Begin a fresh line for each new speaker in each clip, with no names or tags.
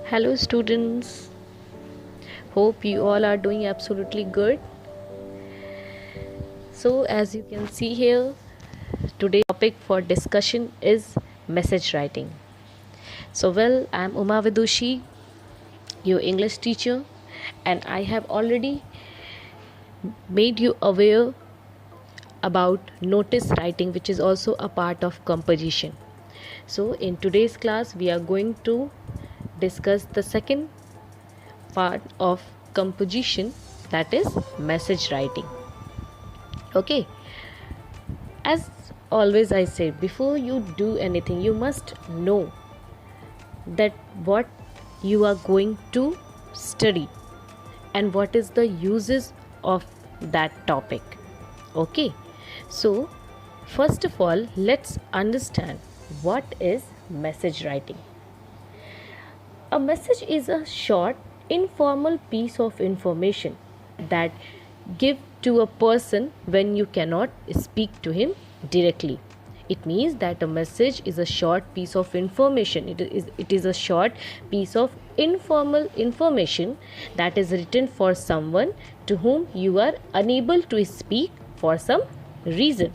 Hello, students. Hope you all are doing absolutely good. So, as you can see here, today's topic for discussion is message writing. So, I'm Uma Vidushi, your English teacher, and I have already made you aware about notice writing, which is also a part of composition. So, in today's class, we are going to discuss the second part of composition, that is message writing. Okay, as always I say, before you do anything you must know that what you are going to study and what is the uses of that topic. Okay, so first of all, let's understand what is message writing. A message is a short, informal piece of information that give to a person when you cannot speak to him directly. It means that a message is a short piece of information. It is a short piece of informal information that is written for someone to whom you are unable to speak for some reason.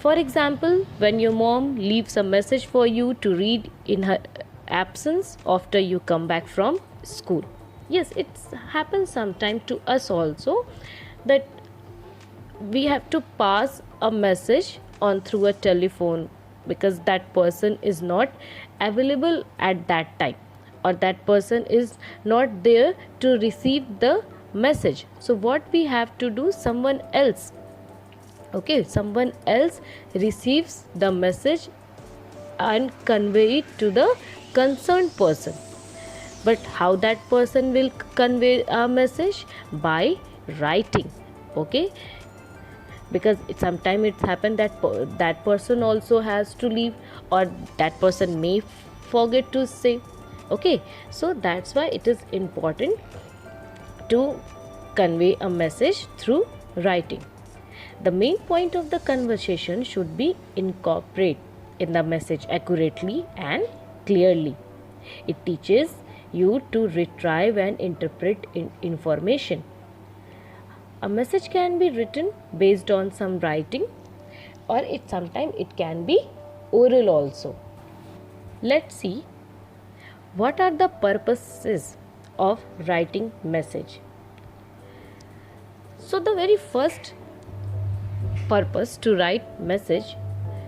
For example, when your mom leaves a message for you to read in her absence after you come back from school. Yes, it happens sometime to us also that we have to pass a message on through a telephone because that person is not available at that time, or that person is not there to receive the message. So what we have to do, someone else receives the message and convey it to the concerned person. But how that person will convey a message? By writing. Okay, because sometimes it's happened that that person also has to leave, or that person may forget to say. Okay, so that's why it is important to convey a message through writing. The main point of the conversation should be incorporated in the message accurately and clearly. It teaches you to retrieve and interpret information. A message can be written based on some writing, or sometimes it can be oral also. Let's see what are the purposes of writing message. So the very first purpose to write message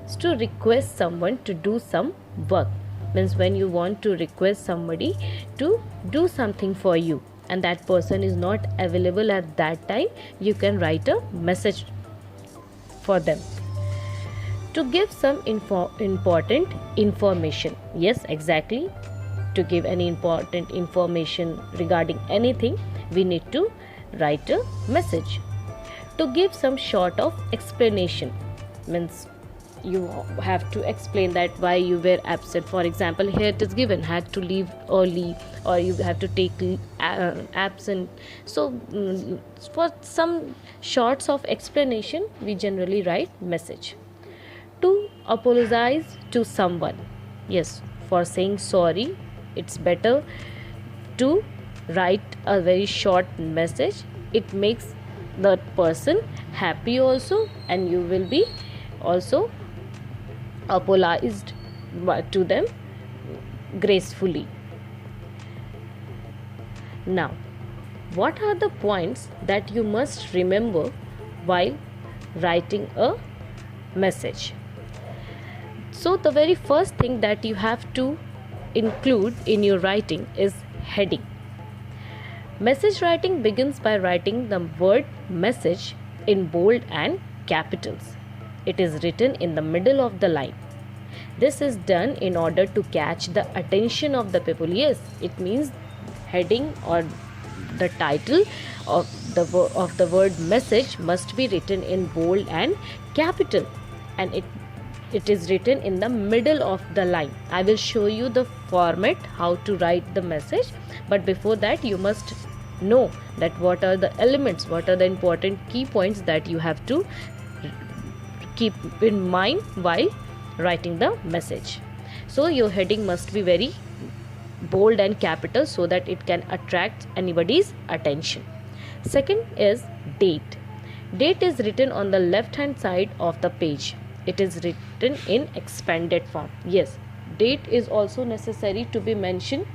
is to request someone to do some work. Means when you want to request somebody to do something for you and that person is not available at that time, you can write a message for them to give some important information. Yes, exactly, to give any important information regarding anything, we need to write a message. To give some sort of explanation, means you have to explain that why you were absent. For example, here it is given had to leave early, or you have to take absent. So for some shorts of explanation, we generally write message. To apologize to someone, yes, for saying sorry, it's better to write a very short message. It makes that person happy also, and you will be also apologized to them gracefully. Now, what are the points that you must remember while writing a message? So the very first thing that you have to include in your writing is heading. Message writing begins by writing the word message in bold and capitals. It is written in the middle of the line. This is done in order to catch the attention of the people. Yes, it means heading or the title of the word message must be written in bold and capital, and it is written in the middle of the line. I will show you the format how to write the message, but before that you must know that what are the elements, what are the important key points that you have to keep in mind while writing the message. So your heading must be very bold and capital so that it can attract anybody's attention. Second is date. Date is written on the left hand side of the page. It is written in expanded form. Yes, date is also necessary to be mentioned.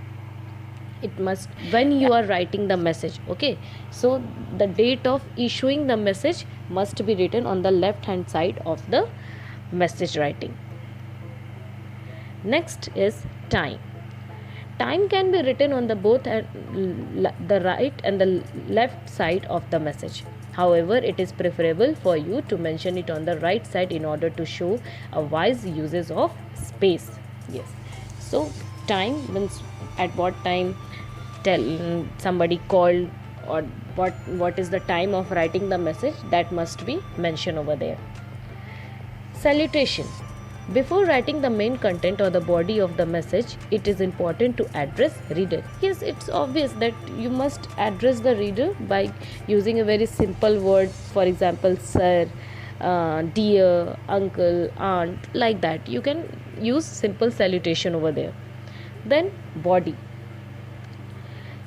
It must when you are writing the message. Okay, so the date of issuing the message must be written on the left hand side of the message writing. Next is time. Time can be written on the both the right and the left side of the message. However, it is preferable for you to mention it on the right side in order to show a wise uses of space. Yes. So time means at what time somebody called, or what is the time of writing the message, that must be mentioned over there. Salutation. Before writing the main content or the body of the message, it is important to address reader. Yes, it's obvious that you must address the reader by using a very simple word. For example, sir, dear, uncle, aunt, like that. You can use simple salutation over there. Then body.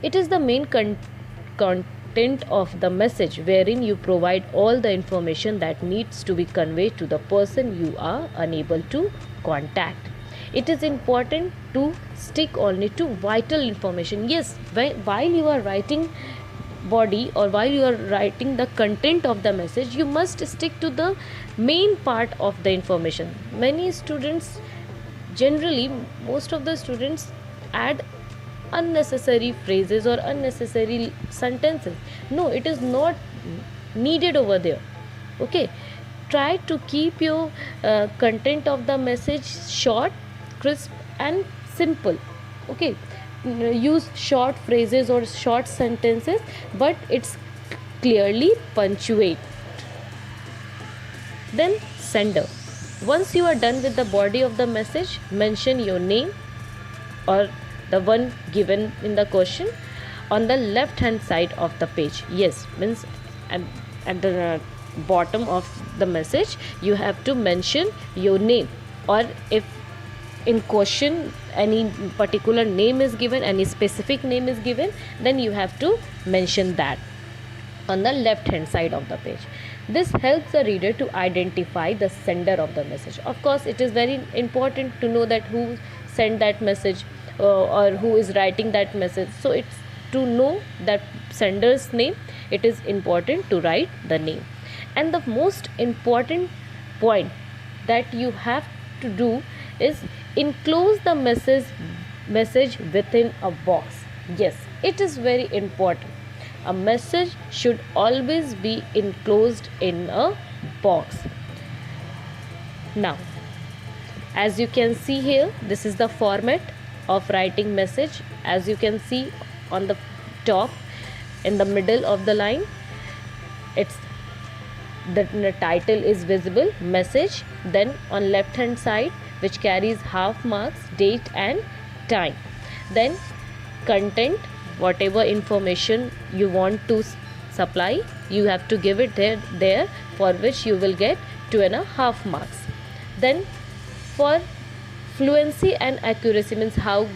It is the main content of the message wherein you provide all the information that needs to be conveyed to the person you are unable to contact. It is important to stick only to vital information. Yes, while you are writing body or while you are writing the content of the message, you must stick to the main part of the information. Most of the students add unnecessary phrases or unnecessary sentences. No, it is not needed over there. Okay, try to keep your content of the message short, crisp and simple. Okay, use short phrases or short sentences, but it's clearly punctuate. Then sender. Once you are done with the body of the message, mention your name or the one given in the question on the left hand side of the page. Yes, means at the bottom of the message you have to mention your name, or if in question any particular name is given, any specific name is given, then you have to mention that on the left hand side of the page. This helps the reader to identify the sender of the message. Of course, it is very important to know that who sent that message or who is writing that message. So it's to know that sender's name, it is important to write the name. And the most important point that you have to do is enclose the message within a box. Yes, it is very important. A message should always be enclosed in a box. Now, as you can see here, this is the format of writing message. As you can see on the top, in the middle of the line, it's the title is visible, message. Then on left hand side, which carries half marks, date and time. Then content, whatever information you want to supply, you have to give it there, for which you will get 2.5 marks. Then for fluency and accuracy, means how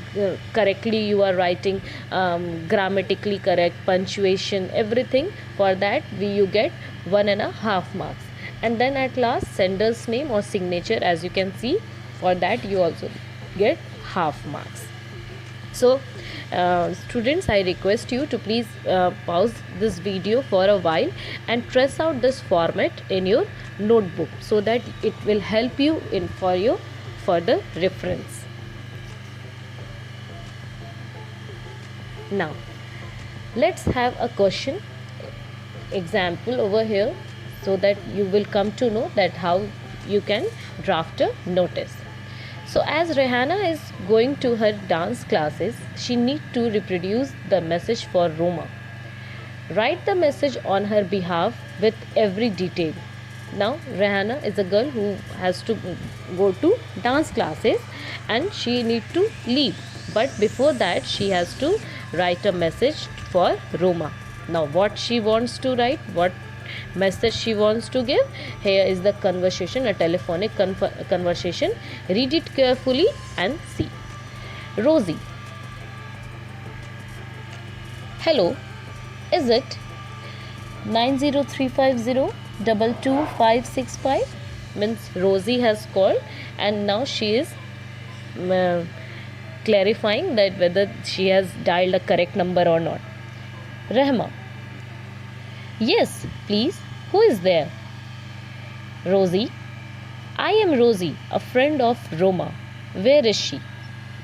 correctly you are writing, grammatically correct, punctuation, everything, for that you get 1.5 marks. And then at last, sender's name or signature, as you can see, for that you also get half marks. So students, I request you to please pause this video for a while and trace out this format in your notebook, so that it will help you in for your further reference. Now let's have a question example over here, so that you will come to know that how you can draft a notice. So as Rehanna is going to her dance classes, she needs to reproduce the message for Roma. Write the message on her behalf with every detail. Now Rehanna is a girl who has to go to dance classes and she needs to leave. But before that, she has to write a message for Roma. Now what she wants to write, what message she wants to give, here is the conversation, a telephonic conversation. Read it carefully and see. Rosie, Hello, is it 90350 Means Rosie has called and now she is uh, clarifying that whether she has dialed a correct number or not. Rahma. Yes, please. Who is there? Rosie. I am Rosie, a friend of Roma. Where is she?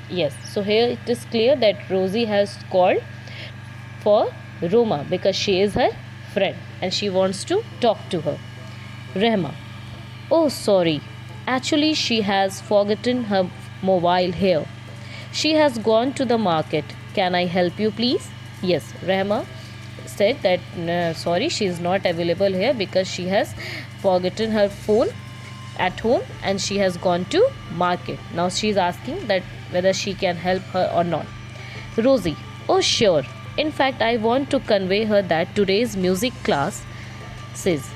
Yes, so here it is clear that Rosie has called for Roma because she is her friend and she wants to talk to her. Rehma. Oh, sorry. Actually, she has forgotten her mobile here. She has gone to the market. Can I help you, please? Yes, Rehma said that sorry, she is not available here because she has forgotten her phone at home and she has gone to market. Now she is asking that whether she can help her or not. Rosie. Oh, sure. In fact, I want to convey her that today's music class says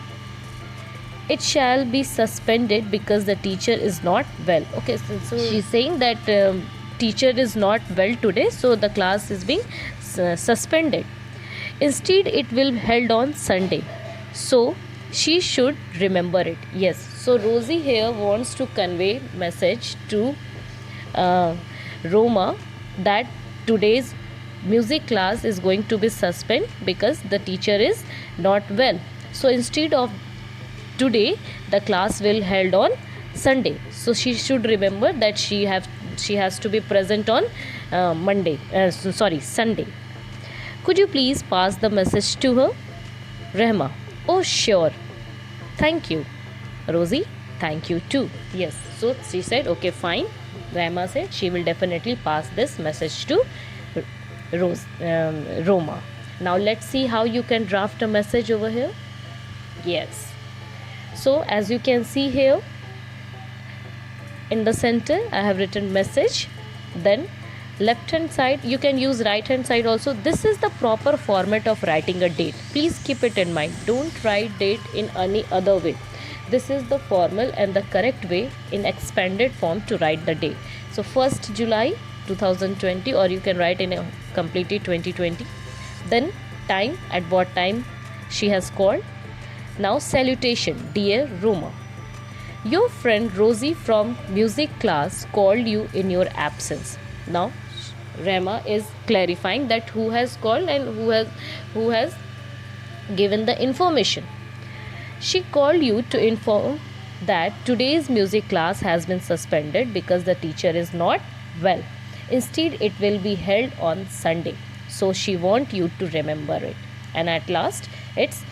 it shall be suspended because the teacher is not well. Okay, so she's saying that teacher is not well today, so the class is being suspended. Instead, it will be held on Sunday. So she should remember it. Yes. So Rosie here wants to convey message to Roma that today's music class is going to be suspended because the teacher is not well. So instead of today, the class will held on Sunday. So she should remember that she has to be present on Sunday. Could you please pass the message to her? Rehma. Oh, sure. Thank you. Rosie, thank you too. Yes. So she said, okay, fine. Rehma said she will definitely pass this message to Roma. Now let's see how you can draft a message over here. Yes. So as you can see here, in the center I have written message, then left hand side, you can use right hand side also. This is the proper format of writing a date. Please keep it in mind. Don't write date in any other way. This is the formal and the correct way in expanded form to write the date. So 1st July 2020, or you can write in a completely 2020. Then time, at what time she has called. Now salutation, dear Roma. Your friend Rosie from music class called you in your absence. Now Rema is clarifying that who has called and who has given the information. She called you to inform that today's music class has been suspended because the teacher is not well. Instead, it will be held on Sunday. So she wants you to remember it. And at last, it's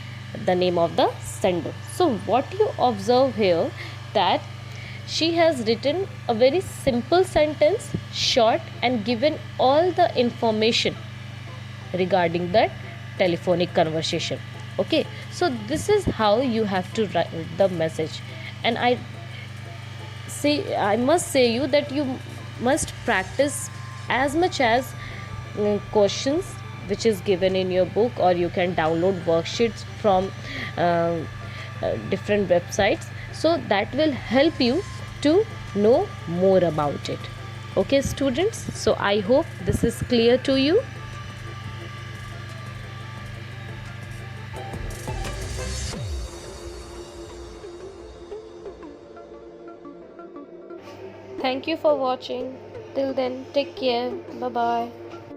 the name of the sender. So what you observe here, that she has written a very simple sentence, short, and given all the information regarding that telephonic conversation. Okay, so this is how you have to write the message. And I must say you that you must practice as much as questions which is given in your book, or you can download worksheets from different websites, so that will help you to know more about it. Okay students, so I hope this is clear to you. Thank you for watching. Till then, take care. Bye bye.